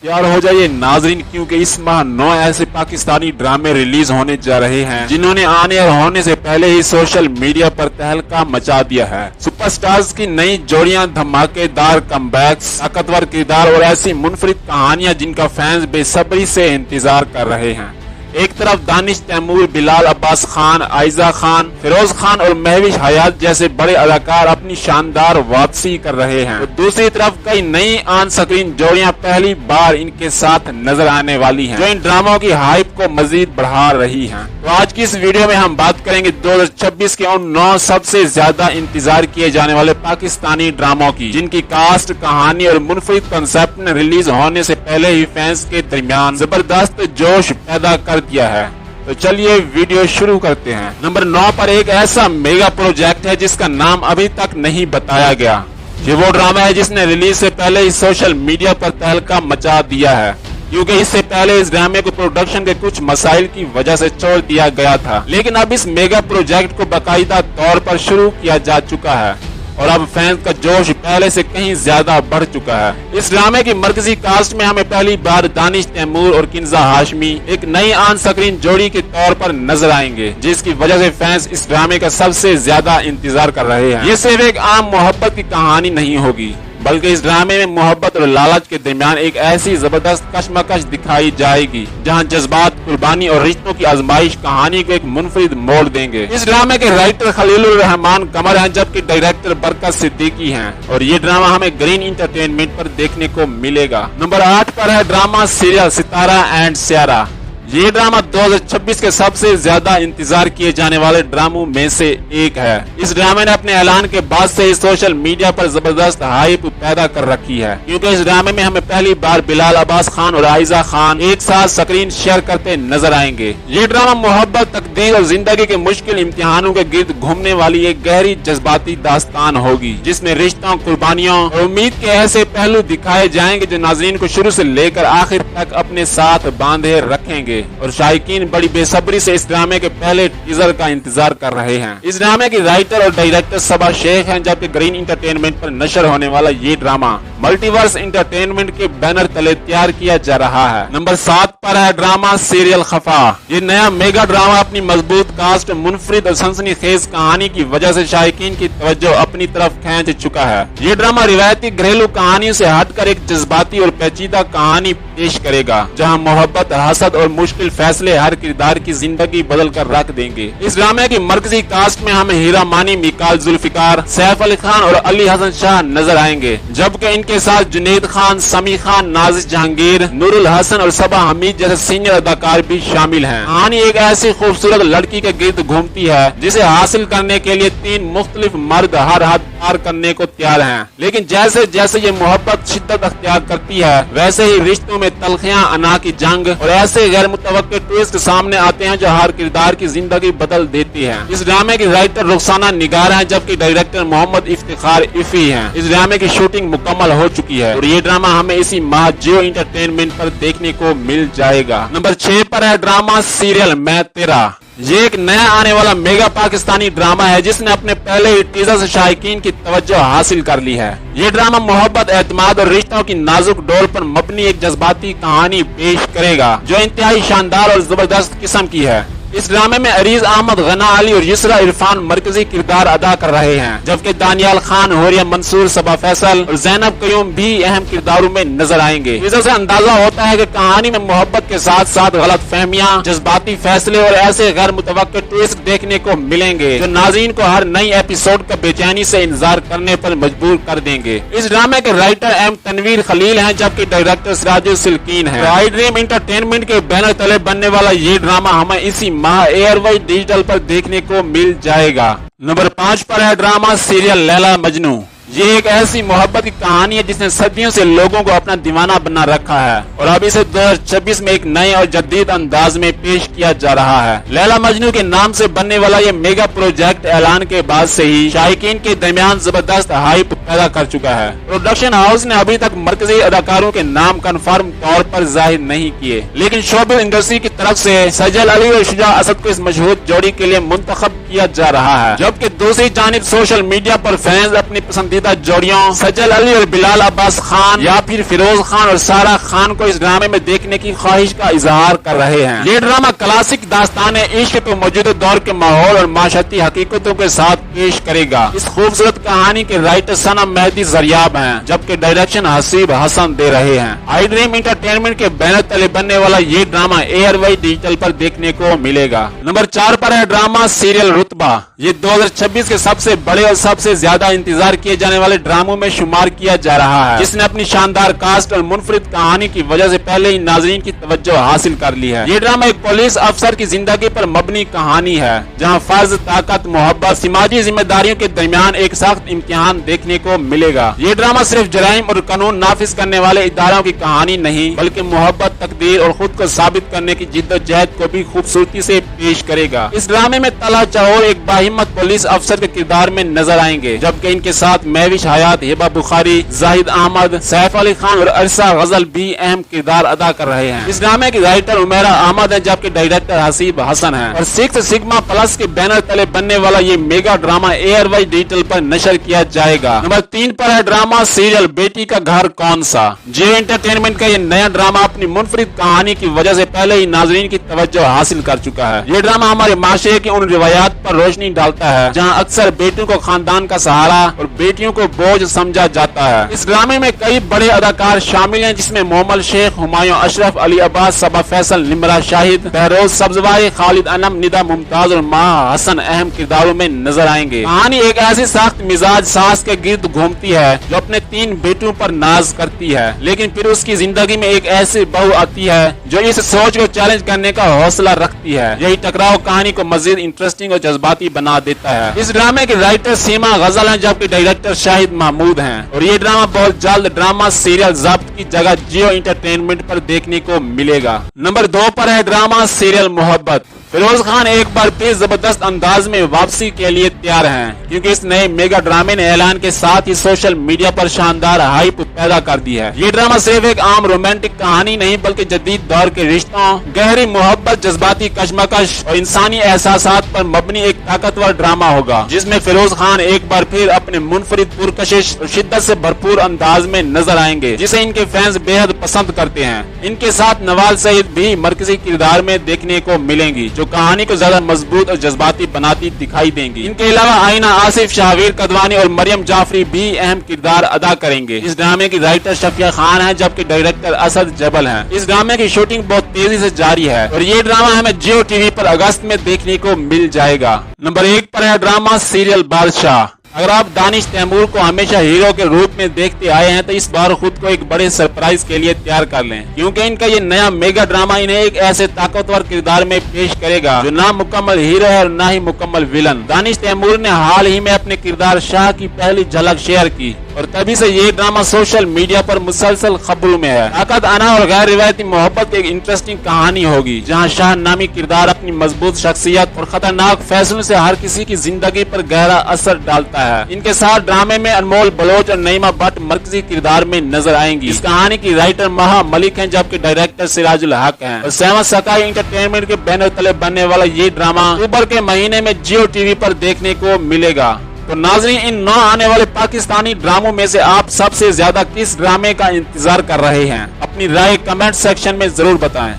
तैयार हो जाइए नाजरीन, क्योंकि इस माह 9 ऐसे पाकिस्तानी ड्रामे रिलीज होने जा रहे हैं जिन्होंने आने और होने से पहले ही सोशल मीडिया पर तहलका मचा दिया है। सुपरस्टार्स की नई जोड़ियां, धमाकेदार कमबैक्स, ताकतवर किरदार और ऐसी मुनफरिद कहानियां जिनका फैंस बेसब्री से इंतजार कर रहे हैं। एक तरफ दानिश तैमूर, बिलाल अब्बास खान, आयजा खान, फिरोज खान और महविश हयात जैसे बड़े अदाकार अपनी शानदार वापसी कर रहे हैं, तो दूसरी तरफ कई नई ऑन स्क्रीन जोड़ियां पहली बार इनके साथ नजर आने वाली हैं, जो इन ड्रामों की हाइप को मजीद बढ़ा रही हैं। तो आज की इस वीडियो में हम बात करेंगे 2026 के उन 9 सबसे ज्यादा इंतजार किए जाने वाले पाकिस्तानी ड्रामों की, जिनकी कास्ट, कहानी और मुनफरिद कंसेप्ट ने रिलीज होने से पहले ही फैंस के दरमियान जबरदस्त जोश पैदा कर दिया है। तो चलिए वीडियो शुरू करते हैं। नंबर 9 पर एक ऐसा मेगा प्रोजेक्ट है जिसका नाम अभी तक नहीं बताया गया। ये वो ड्रामा है जिसने रिलीज से पहले ही सोशल मीडिया पर तहलका मचा दिया है, क्योंकि इससे पहले इस ड्रामे को प्रोडक्शन के कुछ मसाइल की वजह से छोड़ दिया गया था, लेकिन अब इस मेगा प्रोजेक्ट को बाकायदा तौर पर शुरू किया जा चुका है और अब फैंस का जोश पहले से कहीं ज्यादा बढ़ चुका है। इस ड्रामे की मरकजी कास्ट में हमें पहली बार दानिश तैमूर और किंजा हाशमी एक नई ऑन स्क्रीन जोड़ी के तौर पर नजर आएंगे, जिसकी वजह से फैंस इस ड्रामे का सबसे ज्यादा इंतजार कर रहे हैं। ये सिर्फ एक आम मोहब्बत की कहानी नहीं होगी, बल्कि इस ड्रामे में मोहब्बत और लालच के दरमियान एक ऐसी जबरदस्त कशमकश दिखाई जाएगी जहां जज्बात, कुर्बानी और रिश्तों की आजमाइश कहानी को एक मुनफरिद मोड़ देंगे। इस ड्रामे के राइटर खलीलुर रहमान कमर हैं, जबकि डायरेक्टर बरकत सिद्दीकी हैं, और ये ड्रामा हमें ग्रीन एंटरटेनमेंट पर देखने को मिलेगा। नंबर 8 पर है ड्रामा सीरियल सितारा एंड स्यारा। ये ड्रामा 2026 के सबसे ज्यादा इंतजार किए जाने वाले ड्रामों में से एक है। इस ड्रामे ने अपने ऐलान के बाद से ही सोशल मीडिया पर जबरदस्त हाइप पैदा कर रखी है, क्योंकि इस ड्रामे में हमें पहली बार बिलाल अब्बास खान और आयजा खान एक साथ स्क्रीन शेयर करते नजर आएंगे। ये ड्रामा मोहब्बत, तकदीर और जिंदगी के मुश्किल इम्तिहानों के गिर्द घूमने वाली एक गहरी जज्बाती दास्तान होगी, जिसमें रिश्तों, कुर्बानियों और उम्मीद के ऐसे पहलू दिखाए जाएंगे जो नाज़रीन को शुरू से लेकर आखिर तक अपने साथ बांधे रखेंगे, और शायकीन बड़ी बेसब्री से इस ड्रामे के पहले टीजर का इंतजार कर रहे हैं। इस ड्रामे की राइटर और डायरेक्टर सबा शेख हैं, जबकि ग्रीन एंटरटेनमेंट पर नशर होने वाला ये ड्रामा मल्टीवर्स एंटरटेनमेंट के बैनर तले तैयार किया जा रहा है। नंबर 7 पर है ड्रामा सीरियल खफा। ये नया मेगा ड्रामा अपनी मजबूत कास्ट, मुनफरिद और सनसनीखेज कहानी की वजह से शायकीन की तवज्जो अपनी तरफ खींच चुका है। ये ड्रामा रिवायती घरेलू कहानियों से हटकर एक जज्बाती और पेचीदा कहानी पेश करेगा, जहां मोहब्बत, हसद और मुश्किल फैसले हर किरदार की जिंदगी बदल कर रख देंगे। इस ड्रामे की मरकजी कास्ट में हमें हीरा मानी, मिकाल जुल्फिकार, सैफ अली खान और अली हसन शाह नजर आएंगे, जबकि इनके साथ जुनैद खान, समी खान, नाजिश जहांगीर, नूरुल हसन और सबा हमीद जैसे सीनियर अदाकार भी शामिल हैं। कहानी एक ऐसी खूबसूरत लड़की के गिर्द घूमती है जिसे हासिल करने के लिए 3 मुख्तलिफ मर्द हर हद पार करने को तैयार हैं, लेकिन जैसे जैसे ये मोहब्बत शिद्दत अख्तियार करती है, वैसे ही रिश्तों में तलखियां, अना की जंग और ऐसे गैर मुतवक्के ट्विस्ट सामने आते हैं जो हर किरदार की जिंदगी बदल देती है। इस ड्रामे की राइटर रुखसाना निगार हैं, जबकि डायरेक्टर मोहम्मद इफ्तिखार इफी हैं। इस ड्रामे की शूटिंग मुकम्मल हो चुकी है और ये ड्रामा हमें इसी माह जियो एंटरटेनमेंट पर देखने को मिल जाएगा। नंबर 6 पर है ड्रामा सीरियल मैं तेरा। ये एक नया आने वाला मेगा पाकिस्तानी ड्रामा है जिसने अपने पहले ही टीजर से शायकीन की तवज्जो हासिल कर ली है। ये ड्रामा मोहब्बत, एतमाद और रिश्तों की नाजुक डोर पर मबनी एक जज्बाती कहानी पेश करेगा जो इंतहाई शानदार और जबरदस्त किस्म की है। इस ड्रामे में अरीज अहमद, गना अली और युसरा इरफान मरकजी किरदार अदा कर रहे हैं, जबकि दानियाल खान, होरिया मंसूर, सबा फैसल और जैनब कयूम भी अहम किरदारों में नजर आएंगे। इस से अंदाजा होता है कि कहानी में मोहब्बत के साथ साथ गलत फहमियाँ, जज्बाती फैसले और ऐसे गैर मुतवक्के ट्विस्ट देखने को मिलेंगे जो नाज़रीन को हर नई एपिसोड का बेचैनी से इंतजार करने पर मजबूर कर देंगे। इस ड्रामे के राइटर एम तनवीर खलील हैं, जबकि डायरेक्टर सिराजुल सिल्कीन है। आई ड्रीम एंटरटेनमेंट के बैनर तले बनने वाला ये ड्रामा हमें इसी माह एयरवाइज डिजिटल पर देखने को मिल जाएगा। नंबर 5 पर है ड्रामा सीरियल लैला मजनू। ये एक ऐसी मोहब्बत की कहानी है जिसने सदियों से लोगों को अपना दीवाना बना रखा है और अब इसे 2026 में एक नए और जदीद अंदाज में पेश किया जा रहा है। लैला मजनू के नाम से बनने वाला ये मेगा प्रोजेक्ट ऐलान के बाद से ही शायकीन के दरमियान जबरदस्त हाइप पैदा कर चुका है। प्रोडक्शन हाउस ने अभी तक मरकजी अदाकारों के नाम कन्फर्म तौर पर जाहिर नहीं किए, लेकिन शोबिस इंडस्ट्री की तरफ से सजल अली और शुजा असद को इस मशहूर जोड़ी के लिए मुंतखब किया जा रहा है, जबकि दूसरी जानिब सोशल मीडिया पर फैंस अपनी पसंदीदा پسندیدہ جوڑیوں سجل علی اور بلال عباس خان یا پھر فیروز خان اور سارہ خان کو اس ڈرامے میں دیکھنے کی خواہش کا اظہار کر رہے ہیں۔ یہ ڈرامہ کلاسک داستان عشق کو موجودہ دور کے ماحول اور معاشرتی حقیقتوں کے ساتھ پیش کرے گا۔ اس خوبصورت کہانی کے رائٹر صنم مہدی زریاب ہیں، جبکہ ڈائریکشن حسیب حسن دے رہے ہیں۔ آئی ڈریم انٹرٹینمنٹ کے بینر تلے بننے والا یہ ڈرامہ ایئر وائی ڈیجیٹل پر دیکھنے کو ملے گا۔ نمبر 4 پر ہے ڈرامہ سیریل رتبہ۔ یہ 2026 کے سب سے بڑے اور سب سے زیادہ انتظار کیے جانے والے ڈراموں میں شمار کیا جا رہا ہے، جس نے اپنی شاندار کاسٹ اور منفرد کہانی کی وجہ سے پہلے ہی ناظرین کی توجہ حاصل کر لی ہے۔ یہ ڈرامہ ایک پولیس افسر کی زندگی پر مبنی کہانی ہے، جہاں فرض، طاقت، محبت، سماجی ذمہ داریوں کے درمیان ایک سخت امتحان دیکھنے کو ملے گا۔ یہ ڈرامہ صرف جرائم اور قانون نافذ کرنے والے اداروں کی کہانی نہیں، بلکہ محبت، تقدیر اور خود کو ثابت کرنے کی جدوجہد کو بھی خوبصورتی سے پیش کرے گا۔ اس ڈرامے میں طلحہ چہور ایک باہمت پولیس افسر کے کردار میں نظر آئیں گے، جبکہ ان کے ساتھ مہوش حیات، ہبہ بخاری، زاہد احمد، سیف علی خان اور عرصہ غزل بھی اہم کردار ادا کر رہے ہیں۔ اس ڈرامے کی رائٹر عمیرہ احمد ہے، جبکہ ڈائریکٹر حسیب حسن ہے، اور 6 سگما پلس کے بینر تلے بننے والا یہ mega drama ARY Digital پر نشر کیا جائے گا۔ نمبر 3 پر ہے ڈرامہ سیریل بیٹی کا گھر کون سا۔ جیو انٹرٹینمنٹ کا یہ نیا ڈرامہ اپنی منفرد کہانی کی وجہ سے پہلے ہی ناظرین کی توجہ حاصل کر چکا ہے۔ یہ ڈرامہ ہمارے معاشرے کی ان روایات پر روشنی ڈالتا ہے جہاں اکثر بیٹوں کو خاندان کا سہارا اور بیٹیوں کو بوجھ سمجھا جاتا ہے۔ اس ڈرامے میں کئی بڑے اداکار شامل ہیں، جس میں محمد شیخ، ہمایوں اشرف، علی عباس، صبا فیصل، نمرہ شاہد، بہروز سبزواری، خالد انم، ندا ممتاز اور ماہ حسن اہم کرداروں میں نظر آئیں گے۔ کہانی ایک ایسی سخت مزاج ساس کے گرد گھومتی ہے جو اپنے 3 بیٹوں پر ناز کرتی ہے، لیکن پھر اس کی زندگی میں ایک ایسی بہو آتی ہے جو اس سوچ کو چیلنج کرنے کا حوصلہ رکھتی ہے۔ یہی ٹکراؤ کہانی کو مزید انٹرسٹنگ اور جذباتی بنا دیتا ہے۔ اس ڈرامے کے رائٹر سیما غزل ہیں، جبکہ ڈائریکٹر شاہد محمود ہیں، اور یہ ڈرامہ بہت جلد ڈرامہ سیریل ضبط کی جگہ جیو انٹرٹینمنٹ پر دیکھنے کو ملے گا۔ نمبر 2 پر ہے ڈرامہ سیریل محبت۔ فیروز خان ایک بار پھر زبردست انداز میں واپسی کے لیے تیار ہیں، کیونکہ اس نئے میگا ڈرامے نے اعلان کے ساتھ ہی سوشل میڈیا پر شاندار ہائپ پیدا کر دی ہے۔ یہ ڈرامہ صرف ایک عام رومانٹک کہانی نہیں، بلکہ جدید دور کے رشتوں، گہری محبت، جذباتی کشمکش اور انسانی احساسات پر مبنی ایک طاقتور ڈرامہ ہوگا، جس میں فیروز خان ایک بار پھر اپنے منفرد پرکشش اور شدت سے بھرپور انداز میں نظر آئیں گے، جسے ان کے فینز بے حد پسند کرتے ہیں۔ ان کے ساتھ نوال سعید بھی مرکزی کردار میں دیکھنے کو ملیں گی، جو کہانی کو زیادہ مضبوط اور جذباتی بناتی دکھائی دیں گی۔ ان کے علاوہ آئینہ آصف، شاہویر قدوانی اور مریم جعفری بھی اہم کردار ادا کریں گے۔ اس ڈرامے کی رائٹر شفیہ خان ہے، جبکہ ڈائریکٹر اسد جبل ہیں۔ اس ڈرامے کی شوٹنگ بہت تیزی سے جاری ہے، اور یہ ڈرامہ ہمیں جیو ٹی وی پر اگست میں دیکھنے کو مل جائے گا۔ نمبر 1 پر ہے ڈرامہ سیریل بادشاہ۔ اگر آپ دانش تیمور کو ہمیشہ ہیرو کے روپ میں دیکھتے آئے ہیں تو اس بار خود کو ایک بڑے سرپرائز کے لیے تیار کر لیں، کیونکہ ان کا یہ نیا میگا ڈرامہ انہیں ایک ایسے طاقتور کردار میں پیش کرے گا جو نہ مکمل ہیرو ہے اور نہ ہی مکمل ویلن۔ دانش تیمور نے حال ہی میں اپنے کردار شاہ کی پہلی جھلک شیئر کی، اور تبھی سے یہ ڈرامہ سوشل میڈیا پر مسلسل خبروں میں ہے۔ طاقت آنا اور غیر روایتی محبت کی ایک انٹرسٹنگ کہانی ہوگی، جہاں شاہ نامی کردار اپنی مضبوط شخصیت اور خطرناک فیصلوں سے ہر کسی کی زندگی پر گہرا اثر ڈالتا ہے۔ ان کے ساتھ ڈرامے میں انمول بلوچ اور نعیمہ بٹ مرکزی کردار میں نظر آئیں گی۔ اس کہانی کی رائٹر مہا ملک ہیں، جبکہ ڈائریکٹر سراج الحق ہیں، اور سیون سکائی انٹرٹینمنٹ کے بینر تلے بننے والا یہ ڈرامہ اکتوبر کے مہینے میں جیو ٹی وی پر دیکھنے کو ملے گا۔ تو ناظرین، ان نو آنے والے پاکستانی ڈراموں میں سے آپ سب سے زیادہ کس ڈرامے کا انتظار کر رہے ہیں؟ اپنی رائے کمنٹ سیکشن میں ضرور بتائیں۔